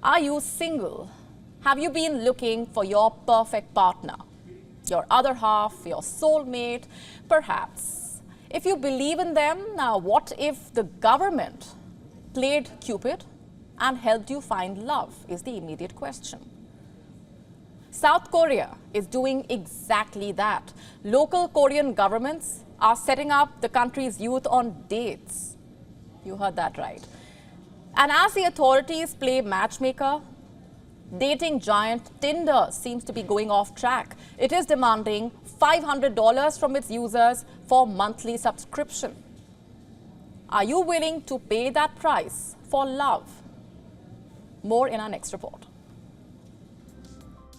Are you single? Have you been looking for your perfect partner? Your other half, your soulmate, perhaps. If you believe in them, now what if the government played Cupid and helped you find love is the immediate question. South Korea is doing exactly that. Local Korean governments are setting up the country's youth on dates. You heard that right. And as the authorities play matchmaker, dating giant Tinder seems to be going off track. It is demanding $500 from its users for monthly subscription. Are you willing to pay that price for love? More in our next report.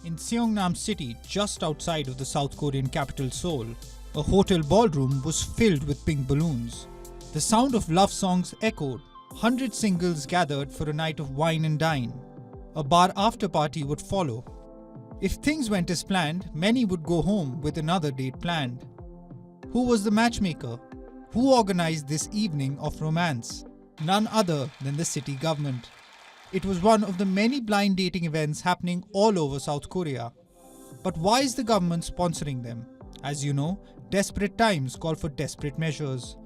In Seongnam City, just outside of the South Korean capital Seoul, a hotel ballroom was filled with pink balloons. The sound of love songs echoed. 100 singles gathered for a night of wine and dine. A bar after party would follow. If things went as planned, many would go home with another date planned. Who was the matchmaker? Who organized this evening of romance? None other than the city government. It was one of the many blind dating events happening all over South Korea. But why is the government sponsoring them? As you know, desperate times call for desperate measures.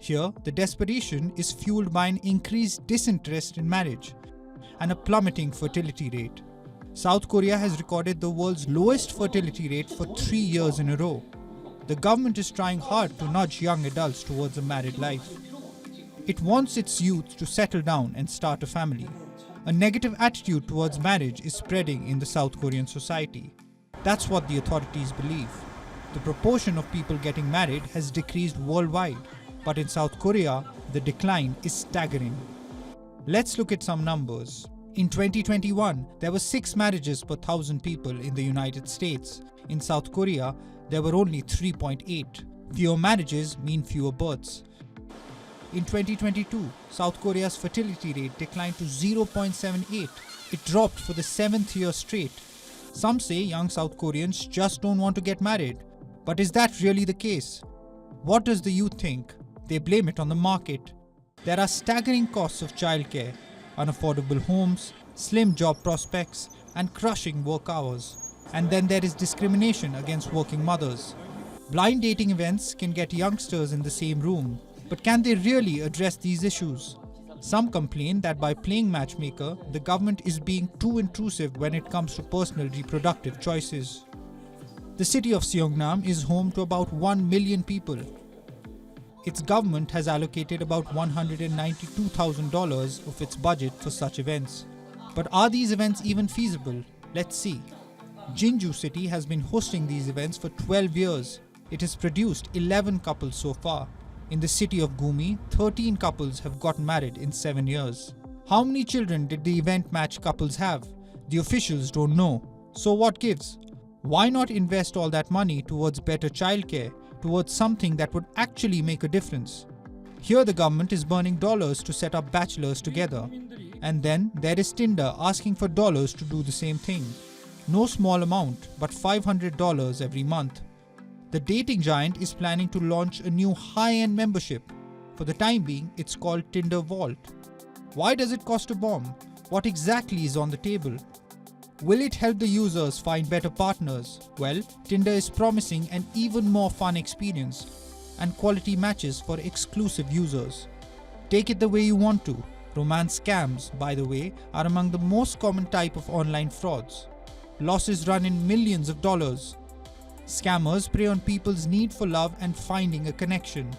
Here, the desperation is fueled by an increased disinterest in marriage and a plummeting fertility rate. South Korea has recorded the world's lowest fertility rate for 3 years in a row. The government is trying hard to nudge young adults towards a married life. It wants its youth to settle down and start a family. A negative attitude towards marriage is spreading in the South Korean society. That's what the authorities believe. The proportion of people getting married has decreased worldwide. But in South Korea, the decline is staggering. Let's look at some numbers. In 2021, there were 6 marriages per 1,000 people in the United States. In South Korea, there were only 3.8. Fewer marriages mean fewer births. In 2022, South Korea's fertility rate declined to 0.78. It dropped for the 7th year straight. Some say young South Koreans just don't want to get married. But is that really the case? What does the youth think? They blame it on the market. There are staggering costs of childcare, unaffordable homes, slim job prospects, and crushing work hours. And then there is discrimination against working mothers. Blind dating events can get youngsters in the same room, but can they really address these issues? Some complain that by playing matchmaker, the government is being too intrusive when it comes to personal reproductive choices. The city of Seongnam is home to about 1 million people. Its government has allocated about $192,000 of its budget for such events. But are these events even feasible? Let's see. Jinju City has been hosting these events for 12 years. It has produced 11 couples so far. In the city of Gumi, 13 couples have gotten married in 7 years. How many children did the event match couples have? The officials don't know. So what gives? Why not invest all that money towards better childcare, towards something that would actually make a difference? Here the government is burning dollars to set up bachelors together. And then there is Tinder asking for dollars to do the same thing. No small amount, but $500 every month. The dating giant is planning to launch a new high-end membership. For the time being, it's called Tinder Vault. Why does it cost a bomb? What exactly is on the table? Will it help the users find better partners? Well, Tinder is promising an even more fun experience and quality matches for exclusive users. Take it the way you want to. Romance scams, by the way, are among the most common type of online frauds. Losses run in millions of dollars. Scammers prey on people's need for love and finding a connection.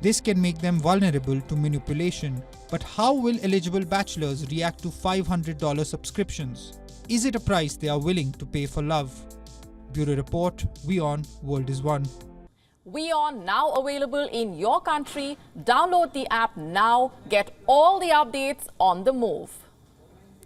This can make them vulnerable to manipulation. But how will eligible bachelors react to $500 subscriptions? Is it a price they are willing to pay for love? Bureau Report, WION World is One. WION now available in your country. Download the app now. Get all the updates on the move.